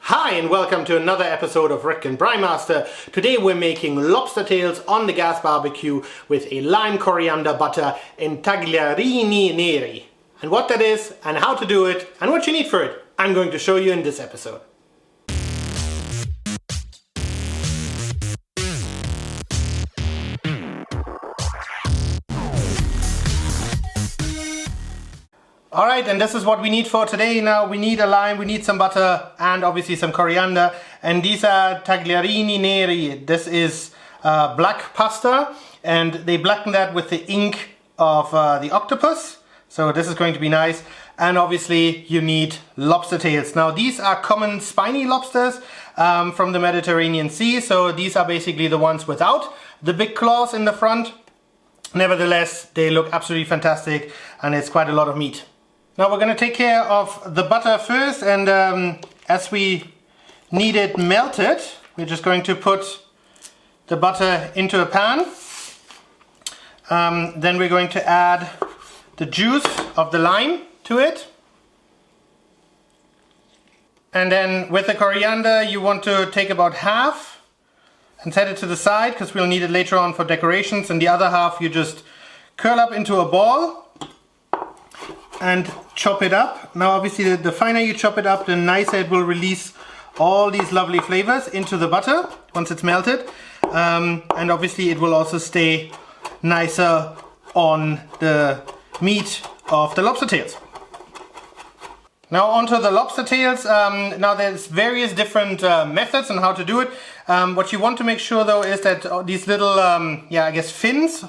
Hi and welcome to another episode of Roettgen Braai Master. Today we're making lobster tails on the gas barbecue with a lime coriander butter in Tagliarini Neri. And what that is, and how to do it, and what you need for it, I'm going to show you in this episode. Alright, and this is what we need for today. Now we need a lime, we need some butter, and obviously some coriander. And these are Tagliarini Neri. This is black pasta, and they blacken that with the ink of the octopus. So this is going to be nice. And obviously you need lobster tails. Now these are common spiny lobsters from the Mediterranean Sea. So these are basically the ones without the big claws in the front. Nevertheless, they look absolutely fantastic, and it's quite a lot of meat. Now we're going to take care of the butter first, and as we need it melted, we're just going to put the butter into a pan. Then we're going to add the juice of the lime to it. And then with the coriander you want to take about half and set it to the side because we'll need it later on for decorations, and the other half you just curl up into a ball and chop it up. Now obviously the finer you chop it up, the nicer it will release all these lovely flavors into the butter once it's melted, and obviously it will also stay nicer on the meat of the lobster tails. Now onto the lobster tails. Now there's various different methods on how to do it. What you want to make sure though is that these little fins,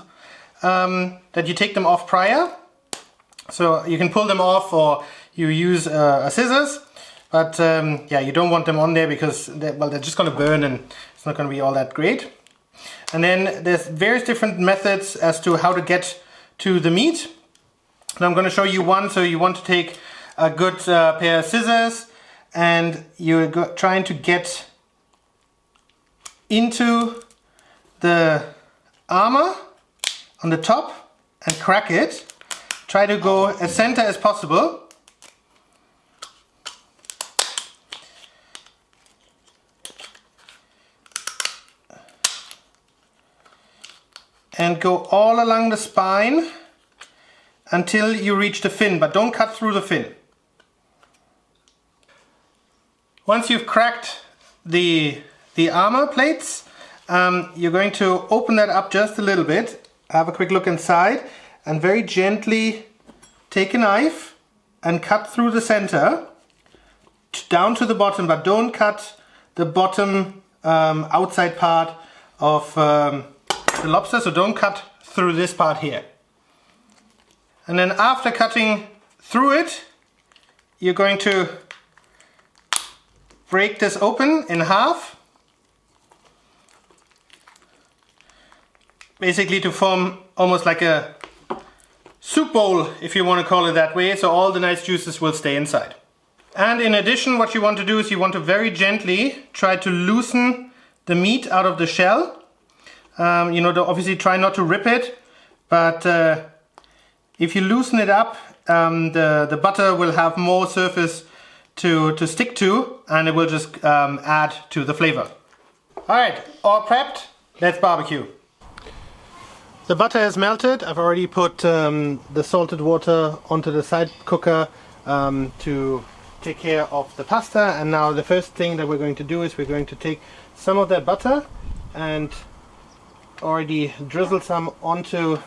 that you take them off prior. So you can pull them off, or you use a scissors, but you don't want them on there because they're just going to burn and it's not going to be all that great. And then there's various different methods as to how to get to the meat. Now I'm going to show you one. So you want to take a good pair of scissors, and you're trying to get into the armor on the top and crack it. Try to go as center as possible. And go all along the spine until you reach the fin, but don't cut through the fin. Once you've cracked the armor plates, you're going to open that up just a little bit, have a quick look inside, and very gently take a knife and cut through the center down to the bottom, but don't cut the bottom outside part of the lobster, so don't cut through this part here. And then after cutting through it, you're going to break this open in half, basically to form almost like a soup bowl, if you want to call it that way, so all the nice juices will stay inside. And in addition, what you want to do is you want to very gently try to loosen the meat out of the shell. Obviously try not to rip it, but if you loosen it up, the butter will have more surface to stick to, and it will just add to the flavor. Alright, all prepped, let's barbecue. The butter is melted. I've already put the salted water onto the side cooker to take care of the pasta. And now the first thing that we're going to do is we're going to take some of that butter and already drizzle some onto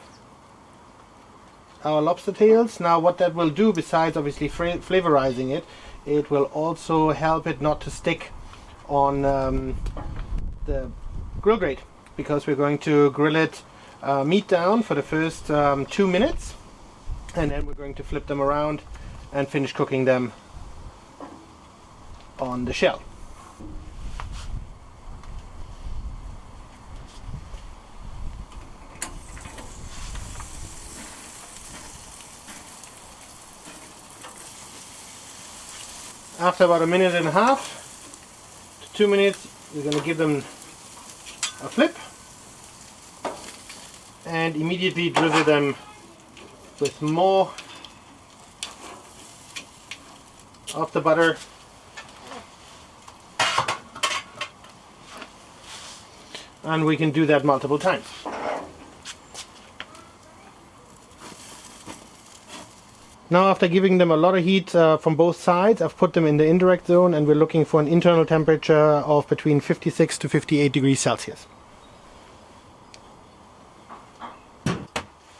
our lobster tails. Now what that will do, besides obviously flavorizing it, it will also help it not to stick on the grill grate, because we're going to grill it meat down for the first 2 minutes, and then we're going to flip them around and finish cooking them on the shell. After about 1.5 minutes to 2 minutes, we're going to give them a flip and immediately drizzle them with more of the butter and we can do that multiple times. Now, after giving them a lot of heat from both sides, I've put them in the indirect zone, and we're looking for an internal temperature of between 56 to 58 degrees Celsius.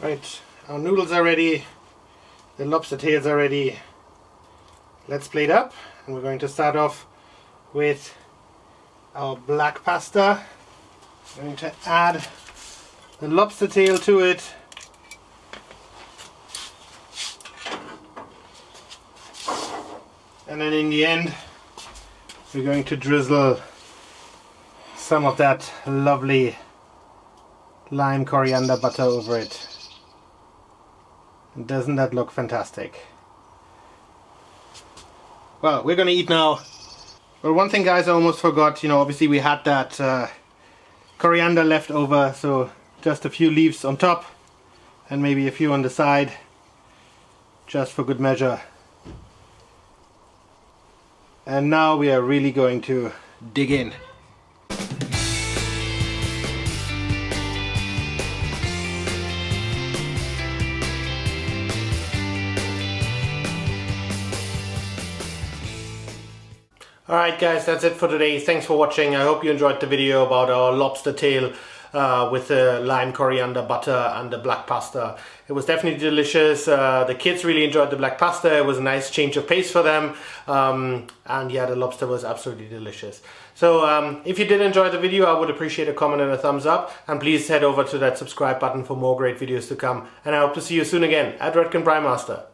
Right, our noodles are ready, the lobster tails are ready. Let's plate up, and we're going to start off with our black pasta. I'm going to add the lobster tail to it. And then in the end, we're going to drizzle some of that lovely lime coriander butter over it. And doesn't that look fantastic? Well, we're gonna eat now. Well, one thing, guys, I almost forgot. You know, obviously we had that coriander left over, so just a few leaves on top and maybe a few on the side, just for good measure. And now we are really going to dig in. Alright guys, that's it for today. Thanks for watching. I hope you enjoyed the video about our lobster tail with the lime coriander butter and the black pasta. It was definitely delicious. The kids really enjoyed the black pasta. It was a nice change of pace for them. And yeah, the lobster was absolutely delicious. So if you did enjoy the video, I would appreciate a comment and a thumbs up. And please head over to that subscribe button for more great videos to come. And I hope to see you soon again at Roettgen Braai Master.